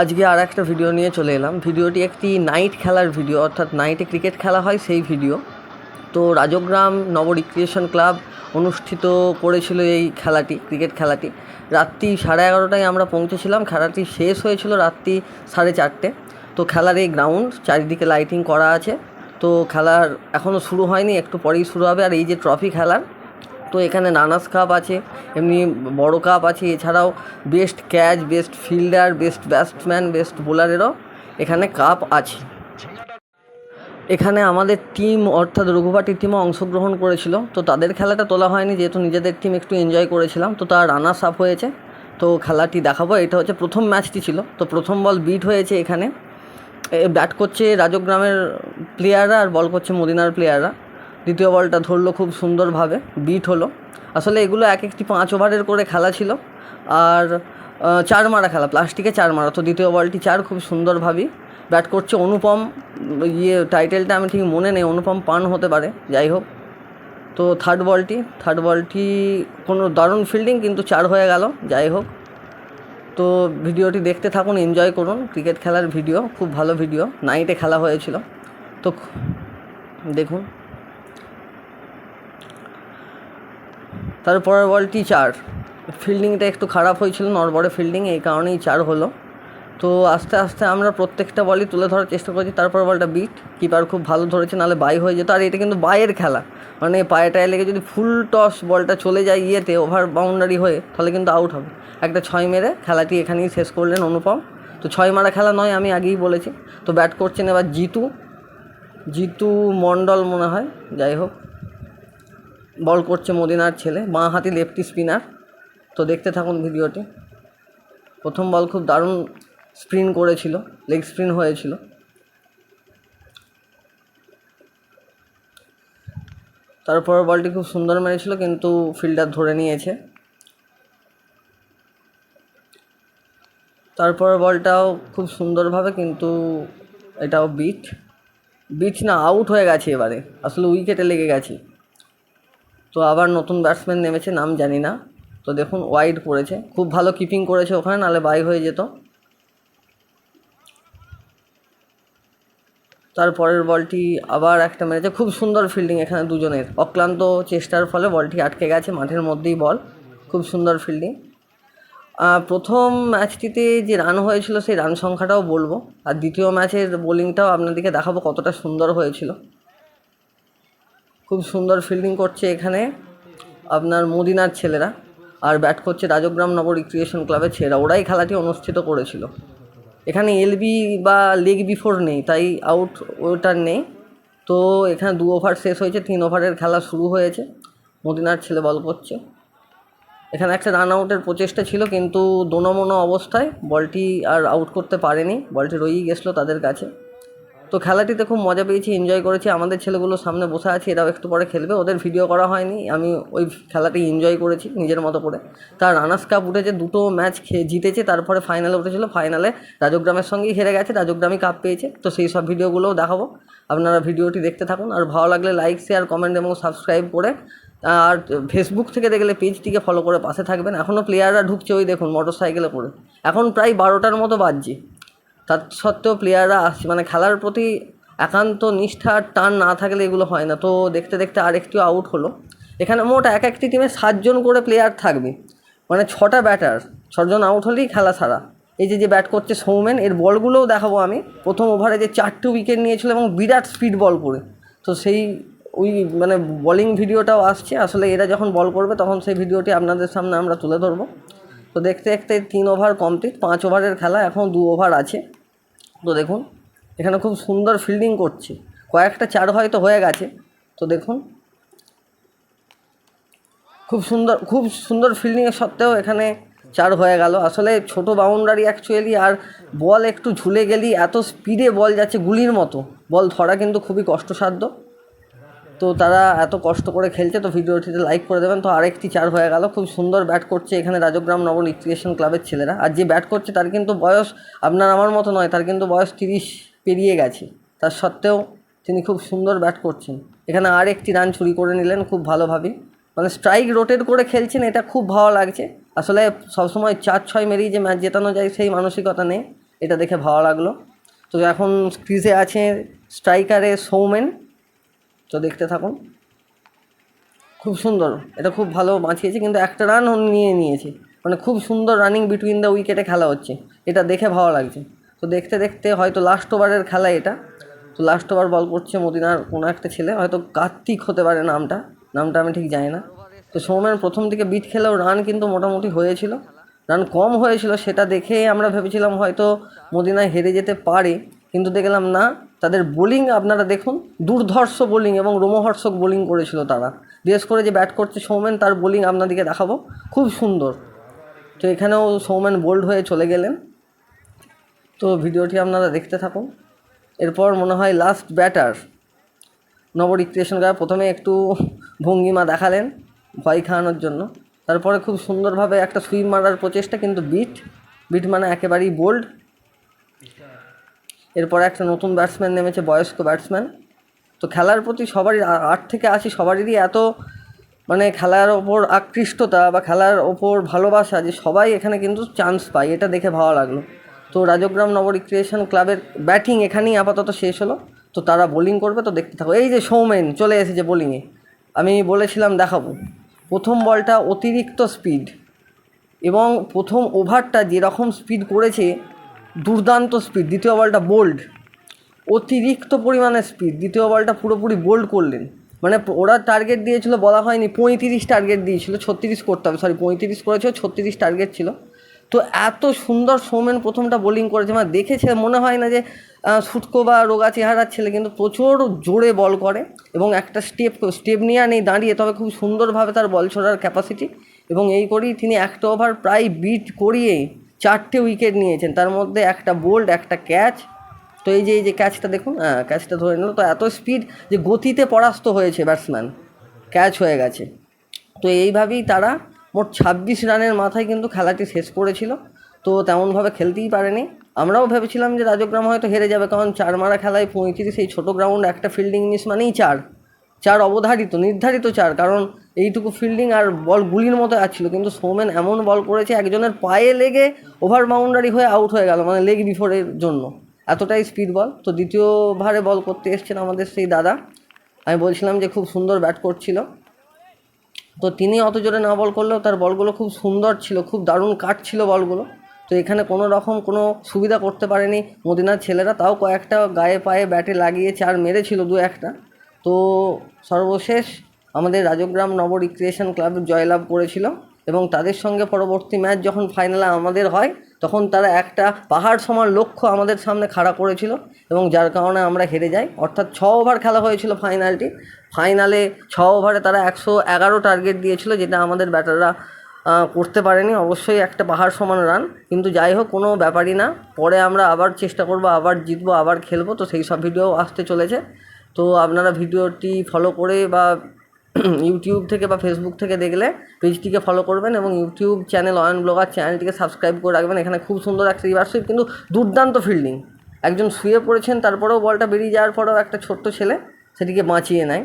আজকে আর একটা ভিডিও নিয়ে চলে এলাম। ভিডিওটি একটি নাইট খেলার ভিডিও, অর্থাৎ নাইটে ক্রিকেট খেলা হয় সেই ভিডিও। তো রাজগ্রাম নব রিক্রিয়েশন ক্লাব অনুষ্ঠিত করেছিল এই খেলাটি, ক্রিকেট খেলাটি। রাত্রি 11:30টায় আমরা পৌঁছেছিলাম। খেলাটি শেষ হয়েছিল রাত্রি 4:30। তো খেলার এই গ্রাউন্ড চারিদিকে লাইটিং করা আছে। তো খেলার এখনও শুরু হয়নি, একটু পরেই শুরু হবে। আর এই যে ট্রফি খেলার, তো এখানে নানাস কাপ আছে, এমনি বড় কাপ আছে, এছাড়াও best catch, best fielder, best batsman, best বোলারেরও এখানে কাপ আছে। এখানে আমাদের টিম অর্থাৎ রঘুবাটির টিমও অংশগ্রহণ করেছিল। তো তাদের খেলাটা তোলা হয়নি, যেহেতু নিজেদের টিম একটু এনজয় করেছিলাম। তো তার রানার্স আপ হয়েছে। তো খেলাটি দেখাবো। এটা হচ্ছে প্রথম ম্যাচটি ছিল। তো প্রথম বল বিট হয়েছে। এখানে ব্যাট করছে রাজগ্রামের প্লেয়াররা আর বল করছে মদিনার প্লেয়াররা। দ্বিতীয় বলটা ধরলো খুব সুন্দরভাবে, বিট হলো। আসলে এগুলো এক একটি 5 ওভারের করে খেলা ছিল, আর 4 মারা খেলা, প্লাস্টিকে 4 মারা। তো দ্বিতীয় বলটি 4, খুব সুন্দরভাবেই ব্যাট করছে অনুপম। টাইটেলটা আমি ঠিক মনে নেই, অনুপম পান হতে পারে, যাই হোক। তো থার্ড বলটি কোনো দারুণ ফিল্ডিং, কিন্তু 4 হয়ে গেল, যাই হোক। তো ভিডিওটি দেখতে থাকুন, এনজয় করুন। ক্রিকেট খেলার ভিডিও, খুব ভালো ভিডিও, নাইটে খেলা হয়েছিল। তো দেখুন। তারপরের বলটি 4। ফিল্ডিংটা একটু খারাপ হয়েছিল, নড়বড়ে ফিল্ডিং, এই কারণেই 4 হলো। তো আস্তে আস্তে আমরা প্রত্যেকটা বলই তুলে ধরার চেষ্টা করেছি। তারপর বলটা বিট, কিপার খুব ভালো ধরেছে, নাহলে বাই হয়ে যেত। আর এটা কিন্তু বাইয়ের খেলা, মানে পায়ে টায়ে লেগে যদি ফুল টস বলটা চলে যায় ইয়েতে, ওভার বাউন্ডারি হয়ে, তাহলে কিন্তু আউট হবে। একটা 6 মেরে খেলাটি এখানেই শেষ করলেন অনুপম। তো 6 মারা খেলা নয়, আমি আগেই বলেছি। তো ব্যাট করছেন এবার জিতু মণ্ডল মনে হয়, যাই হোক। বল করছে মদিনার ছেলে, বাঁ হাতি লেফটি স্পিনার। তো দেখতে থাকুন ভিডিওটি। প্রথম বল খুব দারুণ স্প্রিন করেছিল, লেগ স্প্রিন হয়েছিল। তারপর বলটি খুব সুন্দর মেরেছিল, কিন্তু ফিল্ডার ধরে নিয়েছে। তারপর বলটাও খুব সুন্দরভাবে, কিন্তু এটাও বিট না, আউট হয়ে গেছে এবারে, আসলে উইকেটে লেগে গেছে। তো আবার নতুন ব্যাটসম্যান নেমেছে, নাম জানি না। তো দেখুন ওয়াইড করেছে, খুব ভালো কিপিং করেছে ওখানে, নাহলে বাই হয়ে যেত। তারপরের বলটি আবার একটা মেরেছে, খুব সুন্দর ফিল্ডিং এখানে দুজনের, অক্লান্ত চেষ্টার ফলে বলটি আটকে গেছে মাঠের মধ্যেই। বল খুব সুন্দর ফিল্ডিং। প্রথম ম্যাচটিতে যে রান হয়েছিল সেই রান সংখ্যাটাও বলবো, আর দ্বিতীয় ম্যাচের বোলিংটাও আপনাদেরকে দেখাবো কতটা সুন্দর হয়েছিল। খুব সুন্দর ফিল্ডিং করছে এখানে আপনার মদিনার ছেলেরা, আর ব্যাট করছে রাজগ্রাম নব রিক্রিয়েশন ক্লাবের ছেলেরা। ওরাই খেলাটি অনুষ্ঠিত করেছিল। এখানে এলবি বা লেগ বিফোর নেই, তাই আউট ওটার নেই। তো এখানে 2 ওভার শেষ হয়েছে, 3 ওভারের খেলা শুরু হয়েছে। মদিনার ছেলে বল করছে। এখানে একটা রান আউটের প্রচেষ্টা ছিল, কিন্তু দোনোমোনো অবস্থায় বলটি আর আউট করতে পারেনি, বলটি রয়েই গেছিলো তাদের কাছে। তো খেলাটিতে খুব মজা পেয়েছি, এনজয় করেছি। আমাদের ছেলেগুলো সামনে বসে আছে, এরাও একটু পরে খেলবে। ওদের ভিডিও করা হয়নি, আমি ওই খেলাটি এনজয় করেছি নিজের মতো করে। তার রানার্স কাপ উঠেছে, 2টো ম্যাচ জিতেছে, তারপরে ফাইনালে উঠেছিল। ফাইনালে রাজগ্রামের সঙ্গেই হেরে গেছে, রাজগ্রামই কাপ পেয়েছে। তো সেই সব ভিডিওগুলোও দেখাবো, আপনারা ভিডিওটি দেখতে থাকুন। আর ভালো লাগলে লাইক, শেয়ার, কমেন্ট এবং সাবস্ক্রাইব করে, আর ফেসবুক থেকে দেখলে পেজটিকে ফলো করে পাশে থাকবেন। এখনও প্লেয়াররা ঢুকছে, ওই দেখুন মোটর সাইকেলে করে। এখন প্রায় 12টার মতো বাজছে, তার সত্ত্বেও প্লেয়াররা আসছে। মানে খেলার প্রতি একান্ত নিষ্ঠা টান না থাকলে এগুলো হয় না। তো দেখতে দেখতে আরেকটিও আউট হলো। এখানে মোট একটি টিমে 7 জন করে প্লেয়ার থাকবে, মানে 6টা ব্যাটার, 6 জন আউট হলেই খেলা সারা। এই যে ব্যাট করছে সৌমেন, এর বলগুলোও দেখাবো আমি। প্রথম ওভারে যে 4টে উইকেট নিয়েছিল এবং বিরাট স্পিড বল করে, তো সেই মানে বলিং ভিডিওটাও আসছে। আসলে এরা যখন বল করবে তখন সেই ভিডিওটি আপনাদের সামনে আমরা তুলে ধরবো। তো দেখতে দেখতে 3 ওভার কমপ্লিট, 5 ওভারের খেলা, এখন 2 ওভার আছে। তো দেখুন এখানে খুব সুন্দর ফিল্ডিং করছে, কয়েকটা 4 হয়তো হয়ে গেছে। তো দেখুন খুব সুন্দর ফিল্ডিংয়ের সত্ত্বেও এখানে 4 হয়ে গেল। আসলে ছোট বাউন্ডারি অ্যাকচুয়ালি, আর বল একটু ঝুলে গেলেই এত স্পিডে বল যাচ্ছে, গুলির মতো বল ধরা কিন্তু খুবই কষ্টসাধ্য। তো তারা এত কষ্ট করে খেলছে, তো ভিডিওটিতে লাইক করে দেবেন। তো আরেকটি 4 হয়ে গেল। খুব সুন্দর ব্যাট করছে এখানে রাজগ্রাম নব রিক্রিয়েশন ক্লাবের ছেলেরা। আর যে ব্যাট করছে তার কিন্তু বয়স আপনার আমার মতো নয়, তার কিন্তু বয়স 30 পেরিয়ে গেছে। তার সত্ত্বেও তিনি খুব সুন্দর ব্যাট করছেন। এখানে আরেকটি রান চুরি করে নিলেন খুব ভালোভাবেই, মানে স্ট্রাইক রোটেট করে খেলছেন, এটা খুব ভালো লাগছে। আসলে সবসময় 4-6 মেরেই যে ম্যাচ জেতানো যায় সেই মানসিকতা নেই, এটা দেখে ভালো লাগলো। তো এখন ক্রিজে আছে স্ট্রাইকারে সৌমেন, তো দেখতে থাকুন। খুব সুন্দর, এটা খুব ভালো বাঁচিয়েছে, কিন্তু একটা রান নিয়ে নিয়েছে, মানে খুব সুন্দর রানিং বিটুইন দ্য উইকেটে খেলা হচ্ছে, এটা দেখে ভালো লাগছে। তো দেখতে দেখতে হয়তো লাস্ট ওভারের খেলা এটা, তো লাস্ট ওভার বল করছে মদিনার কোনো একটা ছেলে, হয়তো কার্তিক হতে পারে নামটা আমি ঠিক জানি না। তো সৌমেন প্রথম দিকে বিট খেলেও রান কিন্তু মোটামুটি হয়েছিল, রান কম হয়েছিল, সেটা দেখে আমরা ভেবেছিলাম হয়তো মদিনায় হেরে যেতে পারে, কিন্তু দেখলাম না। তাদের বোলিং আপনারা দেখুন, দুর্ধর্ষ বোলিং এবং রোমহর্ষক বোলিং করেছিল তারা। বিশেষ করে যে ব্যাট করছে সৌমেন, তার বোলিং আপনাদেরকে দেখাবো, খুব সুন্দর। তো এখানেও সৌমেন বোল্ড হয়ে চলে গেলেন। তো ভিডিওটি আপনারা দেখতে থাকুন। এরপর মনে হয় লাস্ট ব্যাটার নব রিক্রিয়েশন ক্লাব প্রথমে একটু ভঙ্গিমা দেখালেন ভয় খাওয়ানোর জন্য, তারপরে খুব সুন্দরভাবে একটা সুইপ মারার প্রচেষ্টা, কিন্তু বিট মানে একেবারেই বোল্ড। এরপর একটা নতুন ব্যাটসম্যান নেমেছে, বয়স্ক ব্যাটসম্যান। তো খেলার প্রতি সবারই 8 থেকে 80 সবারই এত মানে খেলার ওপর আকৃষ্টতা বা খেলার ওপর ভালোবাসা যে সবাই এখানে কিন্তু চান্স পায়, এটা দেখে ভালো লাগলো। তো রাজগ্রাম নব রিক্রিয়েশন ক্লাবের ব্যাটিং এখানেই আপাতত শেষ হলো। তো তারা বোলিং করবে, তো দেখতে থাকো। এই যে সৌমেন চলে এসেছে বোলিংয়ে, আমি বলেছিলাম দেখাবো। প্রথম বলটা অতিরিক্ত স্পিড, এবং প্রথম ওভারটা যেরকম স্পিড করেছে দুর্দান্ত স্পিড। দ্বিতীয় বলটা বোল্ড, অতিরিক্ত পরিমাণে স্পিড, দ্বিতীয় বলটা পুরোপুরি বোল্ড করলেন। মানে ওরা টার্গেট দিয়েছিল, বলা হয়নি 35 টার্গেট দিয়েছিল, 36 করতে হবে, 35 করেছে, 36 টার্গেট ছিল। তো এত সুন্দর সৌমেন প্রথমটা বোলিং করেছে, মানে দেখেছে মনে হয় না যে শুটকো বা রোগা চেহারার ছেলে, কিন্তু প্রচুর জোরে বল করে এবং একটা স্টেপ নিয়ে নেই দাঁড়িয়ে, তবে খুব সুন্দরভাবে তার বল ছোড়ার ক্যাপাসিটি, এবং এই করেই তিনি একটা ওভার প্রায় বিট করিয়ে 4টে উইকেট নিয়েছেন, তার মধ্যে একটা বোল্ড, একটা ক্যাচ। তো এই যে ক্যাচটা দেখুন, ক্যাচটা ধরে নিল। তো এত স্পিড যে গতিতে পরাস্ত হয়েছে ব্যাটসম্যান, ক্যাচ হয়ে গেছে। তো এইভাবেই তারা মোট 26 রানের মাথায় কিন্তু খেলাটি শেষ করেছিল। তো তেমনভাবে খেলতেই পারেনি। আমরাও ভেবেছিলাম যে রাজগ্রাম হয়তো হেরে যাবে, কারণ 4 মারা খেলায় 35, এই ছোটো গ্রাউন্ড, একটা ফিল্ডিং মিস মানেই 4 অবধারিত নির্ধারিত 4, কারণ এইটুকু ফিল্ডিং আর বল গুলির মতো আসছিল। কিন্তু সৌমেন এমন বল করেছে, একজনের পায়ে লেগে ওভার বাউন্ডারি হয়ে আউট হয়ে গেল, মানে লেগ বিফোরের জন্য, এতটাই স্পিড বল। তো দ্বিতীয় ওভারে বল করতে এসছেন আমাদের সেই দাদা, আমি বলছিলাম যে খুব সুন্দর ব্যাট করছিল। তো তিনি অত জোরে না বল করলেও তার বলগুলো খুব সুন্দর ছিল, খুব দারুণ কাটছিল বলগুলো। তো এখানে কোনো রকম কোনো সুবিধা করতে পারেনি মদিনার ছেলেরা, তাও কয়েকটা গায়ে পায়ে ব্যাটে লাগিয়ে 4 মেরেছিল 2-1টা। তো সর্বশেষ আমাদের রাজগ্রাম নব রিক্রিয়েশন ক্লাব জয়লাভ করেছিল, এবং তাদের সঙ্গে পরবর্তী ম্যাচ যখন ফাইনালে আমাদের হয়, তখন তারা একটা পাহাড় সমান লক্ষ্য আমাদের সামনে খাড়া করেছিল, এবং যার কারণে আমরা হেরে যাই। অর্থাৎ 6 ওভার খেলা হয়েছিল ফাইনালে 6 ওভারে তারা 111 টার্গেট দিয়েছিল, যেটা আমাদের ব্যাটাররা করতে পারেনি। অবশ্যই একটা পাহাড় সমান রান, কিন্তু যাই হোক কোনো ব্যাপারই না, পরে আমরা আবার চেষ্টা করব, আবার জিতবো, আবার খেলবো। তো সেই সব ভিডিও আসতে চলেছে। তো আপনারা ভিডিওটি ফলো করে বা ইউটিউব থেকে বা ফেসবুক থেকে দেখলে পেজটিকে ফলো করবেন, এবং ইউটিউব চ্যানেল অয়ন ব্লগার চ্যানেলটিকে সাবস্ক্রাইব করে রাখবেন। এখানে খুব সুন্দর একটা রিভার্স সুইপ, কিন্তু দুর্দান্ত ফিল্ডিং, একজন শুয়ে পড়েছেন, তারপরেও বলটা বেরিয়ে যাওয়ার পরেও একটা ছোট্ট ছেলে সেটিকে বাঁচিয়ে নেয়।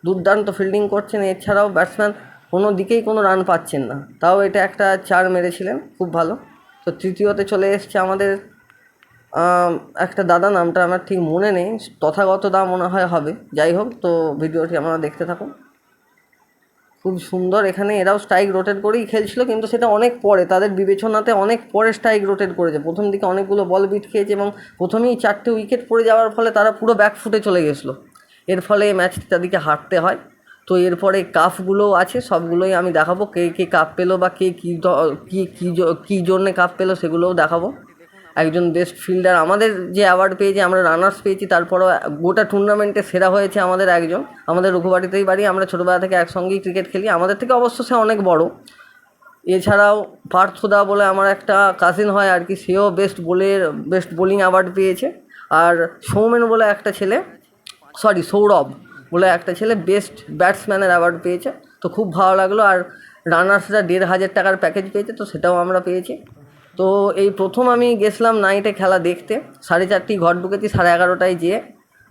দুর্দান্ত ফিল্ডিং করছেন, এছাড়াও ব্যাটসম্যান কোনো দিকেই কোনো রান পাচ্ছেন না, তাও এটা একটা 4 মেরেছিলেন, খুব ভালো। তো তৃতীয়তে চলে এসছে আমাদের একটা দাদা, নামটা আমার ঠিক মনে নেই, তথাগত দা মনে হয় হবে। যাই হোক, তো ভিডিওটি আপনারা দেখতে থাকুন, খুব সুন্দর। এখানে এরাও স্ট্রাইক রোটেট করেই খেলছিল, কিন্তু সেটা অনেক পরে, তাদের বিবেচনাতে অনেক পরে স্ট্রাইক রোটেট করেছে। প্রথম দিকে অনেকগুলো বল বিট খেয়েছে, এবং প্রথমেই 4টে উইকেট পড়ে যাওয়ার ফলে তারা পুরো ব্যাকফুটে চলে গেছিলো, এর ফলে এই ম্যাচটি তাদেরকে হারতে হয়। তো এরপরে কাপগুলোও আছে, সবগুলোই আমি দেখাবো, কে কে কাপ পেলো বা কে কী জন্যে কাপ পেলো সেগুলোও দেখাবো। একজন বেস্ট ফিল্ডার আমাদের যে অ্যাওয়ার্ড পেয়েছে, আমরা রানার্স পেয়েছি, তারপরেও গোটা টুর্নামেন্টে সেরা হয়েছে আমাদের একজন, আমাদের রঘুবাড়িতেই বাড়ি, আমরা ছোটোবেলা থেকে একসঙ্গেই ক্রিকেট খেলি, আমাদের থেকে অবশ্য সে অনেক বড়। এছাড়াও পার্থদা বলে আমার একটা কাজিন হয় আর কি, সেও বেস্ট বোলিং অ্যাওয়ার্ড পেয়েছে। আর সৌমেন বলে একটা ছেলে, সৌরভ বলে একটা ছেলে বেস্ট ব্যাটসম্যানের অ্যাওয়ার্ড পেয়েছে। তো খুব ভালো লাগলো। আর রানার্সরা 1,500 টাকার প্যাকেজ পেয়েছে, তো সেটাও আমরা পেয়েছি। তো এই প্রথম আমি গেছিলাম নাইটে খেলা দেখতে, 4:30 ঘর ঢুকেছি, 11:30টায় যেয়ে।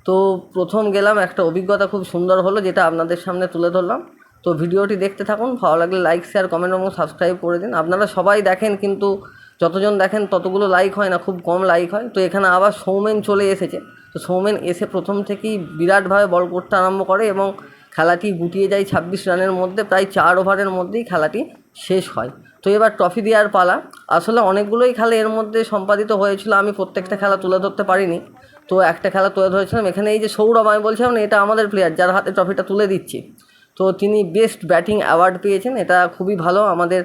তো প্রথম গেলাম, একটা অভিজ্ঞতা খুব সুন্দর হলো, যেটা আপনাদের সামনে তুলে ধরলাম। তো ভিডিওটি দেখতে থাকুন, ভালো লাগলে লাইক, শেয়ার, কমেন্ট এবং সাবস্ক্রাইব করে দিন। আপনারা সবাই দেখেন, কিন্তু যতজন দেখেন ততগুলো লাইক হয় না, খুব কম লাইক হয়। তো এখানে আবার সৌমেন চলে এসেছে। তো সৌমেন এসে প্রথম থেকেই বিরাটভাবে বল করতে আরম্ভ করে এবং খেলাটি গুটিয়ে যায় 26 রানের মধ্যে। প্রায় 4 ওভারের মধ্যেই খেলাটি শেষ হয়। তো এবার ট্রফি দেওয়ার পালা। আসলে অনেকগুলোই খেলা এর মধ্যে সম্পাদিত হয়েছিল, আমি প্রত্যেকটা খেলা তুলে ধরতে পারিনি। তো একটা খেলা তুলে ধরেছিলাম। এখানে এই যে সৌরভ, আমি বলছিলাম না এটা আমাদের প্লেয়ার যার হাতে ট্রফিটা তুলে দিচ্ছি, তো তিনি বেস্ট ব্যাটিং অ্যাওয়ার্ড পেয়েছেন। এটা খুবই ভালো, আমাদের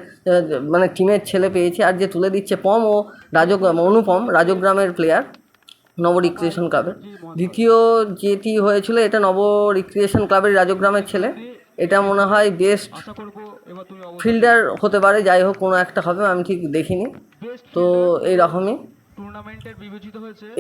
মানে টিমের ছেলে পেয়েছে। আর যে তুলে দিচ্ছে পম ও অনুপম, রাজগ্রামের প্লেয়ার, নব রিক্রিয়েশন ক্লাবের। দ্বিতীয় যেটি হয়েছিল এটা নব রিক্রিয়েশন ক্লাবের রাজগ্রামের ছেলে। এটা মনে হয় বেস্ট ফিল্ডার হতে পারে, যাই হোক কোনো একটা হবে, আমি ঠিক দেখিনি। তো এইরকমই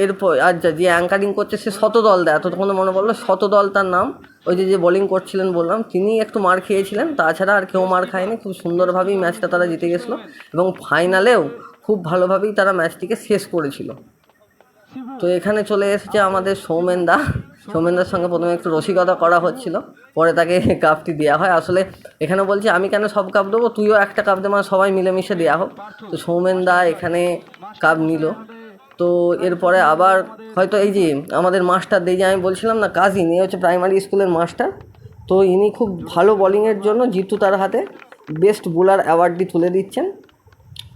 এরপর আচ্ছা যে অ্যাঙ্কারিং করছে সে শতদল দেয়, এতক্ষণ মনে পড়লো শতদল তার নাম। ওই যে বোলিং করছিলেন বললাম, তিনি একটু মার খেয়েছিলেন, তাছাড়া আর কেউ মার খায়নি। খুব সুন্দরভাবেই ম্যাচটা তারা জিতে গেছিলো এবং ফাইনালেও খুব ভালোভাবেই তারা ম্যাচটিকে শেষ করেছিল। তো এখানে চলে এসেছে আমাদের সৌমেনদা। সৌমেনদার সঙ্গে প্রথমে একটু রসিকতা করা হচ্ছিল, পরে তাকে কাপটি দেওয়া হয়। আসলে এখানে বলছি আমি কেন সব কাপ দেবো, তুইও একটা কাপ দে, মানে সবাই মিলেমিশে দেওয়া হোক। তো সৌমেনদা এখানে কাপ নিল। তো এরপরে আবার হয়তো এই যে আমাদের মাস্টার যে আমি বলছিলাম না কাজিন, এ হচ্ছে প্রাইমারি স্কুলের মাস্টার। তো ইনি খুব ভালো বোলিংয়ের জন্য জিতু তার হাতে বেস্ট বোলার অ্যাওয়ার্ডটি তুলে দিচ্ছেন।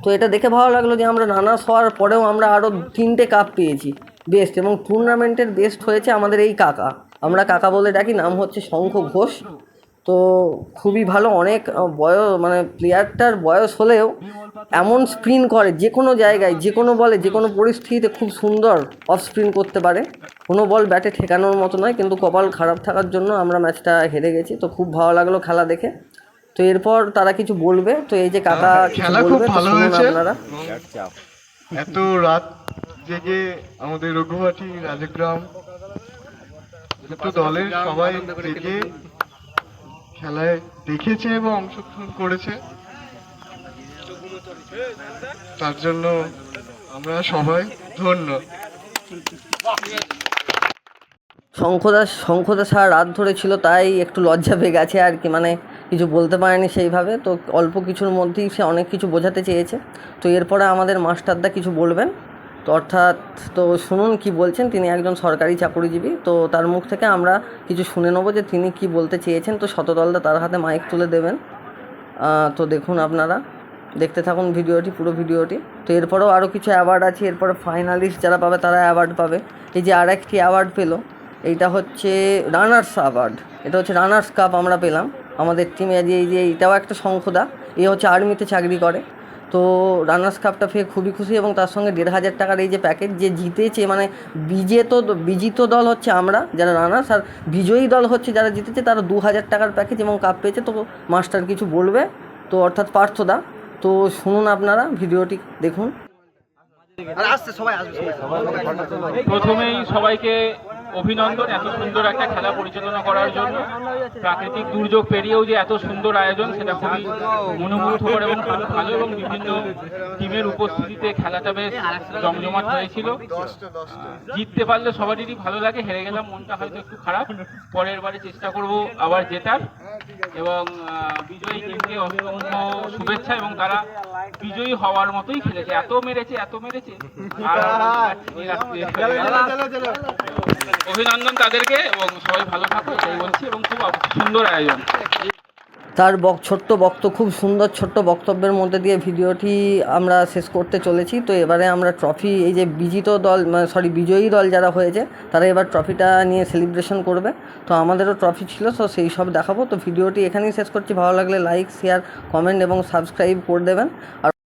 তো এটা দেখে ভালো লাগলো যে আমরা রানার্স হওয়ার পরেও আমরা আরও 3টে কাপ পেয়েছি বেস্ট, এবং টুর্নামেন্টের বেস্ট হয়েছে আমাদের এই কাকা, আমরা কাকা বলে ডাকি, নাম হচ্ছে শঙ্খ ঘোষ। তো খুবই ভালো, অনেক বয়স মানে প্লেয়ারটার বয়স হলেও এমন স্পিন করে যে কোনো জায়গায়, যে কোনো বলে, যে কোনো পরিস্থিতিতে খুব সুন্দর অফ স্পিন করতে পারে। কোনো বল ব্যাটে ঠেকানোর মতো নয়, কিন্তু কপাল খারাপ থাকার জন্য আমরা ম্যাচটা হেরে গেছি। তো খুব ভালো লাগলো খেলা দেখে। তো এরপর তারা কিছু বলবে, তো এই যে কাকা কিছু বলবে, তো শুনুন আপনারা। এত রাত জেগে আমাদের রঘুহাটি রাজগ্রাম দুটো দলের সবাই জেগে খেলায় দেখেছে এবং অংশগ্রহণ করেছে, তার জন্য আমরা সবাই ধন্য। শঙ্খদা সারা রাত ধরে ছিল, তাই একটু লজ্জা পেয়ে গেছে আর কি, মানে কিছু বলতে পারেনি সেইভাবে। তো অল্প কিছুর মধ্যেই সে অনেক কিছু বোঝাতে চেয়েছে। তো এরপরে আমাদের মাস্টারদা কিছু বলবেন, তো অর্থাৎ তো শুনুন কি বলছেন। তিনি একজন সরকারি চাকুরিজীবী, তো তার মুখ থেকে আমরা কিছু শুনে নেবো যে তিনি কি বলতে চেয়েছেন। তো শতদলদা তার হাতে মাইক তুলে দেবেন। তো দেখুন আপনারা, দেখতে থাকুন ভিডিওটি, পুরো ভিডিওটি। তো এরপরেও আরও কিছু অ্যাওয়ার্ড আছে, এরপরে ফাইনালিস্ট যারা পাবে তারা অ্যাওয়ার্ড পাবে। এই যে আর একটি অ্যাওয়ার্ড পেলো, এইটা হচ্ছে রানার্স অ্যাওয়ার্ড, এটা হচ্ছে রানার্স কাপ আমরা পেলাম আমাদের টিমে। এই যে এইটাও একটা শঙ্খদা, এ হচ্ছে আর্মিতে চাকরি করে। তো রানার্স কাপটা পেয়ে খুবই খুশি, এবং তার সঙ্গে 1,500 টাকার এই যে প্যাকেজ, যে জিতেছে মানে বিজিত দল হচ্ছে আমরা যারা রানার্স, আর বিজয়ী দল হচ্ছে যারা জিতেছে তারা 2,000 টাকার প্যাকেজ এবং কাপ পেয়েছে। তো মাস্টার কিছু বলবে, তো অর্থাৎ পার্থদা। তো শুনুন আপনারা, ভিডিওটি দেখুন। প্রথমেই সবাইকে অভিনন্দন এত সুন্দর একটা খেলা পরিচালনা করার জন্য। প্রাকৃতিক দুর্যোগ পেরিয়েও যে এত সুন্দর আয়োজন, সেটা খুবই মনোমুগ্ধকর এবং খুব ভালো, এবং বিভিন্ন টিমের উপস্থিতিতে খেলাটা বেশ জমজমাট হয়েছিল। জিততে পারলে সবারই ভালো লাগে, হেরে গেলাম মনটা হয়তো একটু খারাপ। পরের বারে চেষ্টা করব আবার জেতার, এবং বিজয়ী টিমকে অসংখ্য শুভেচ্ছা, এবং তারা বিজয়ী হওয়ার মতোই খেলেছে, এত মেরেছে আর অভিনন্দন তাদেরকে, এবং সবাই ভালো থাকো এটাই বলছি, এবং খুব সুন্দর আয়োজন। তার খুব সুন্দর ছোট্ট বক্তব্যের মধ্যে দিয়ে ভিডিওটি আমরা শেষ করতে চলেছি। তো এবারে আমরা ট্রফি, এই যে বিজয়ী দল যারা হয়েছে তারা এবার ট্রফিটা নিয়ে সেলিব্রেশন করবে। তো আমাদেরও ট্রফি ছিল, তো সেই সব দেখাবো। তো ভিডিওটি এখানেই শেষ করছি, ভালো লাগলে লাইক, শেয়ার, কমেন্ট এবং সাবস্ক্রাইব করে দেবেন। আর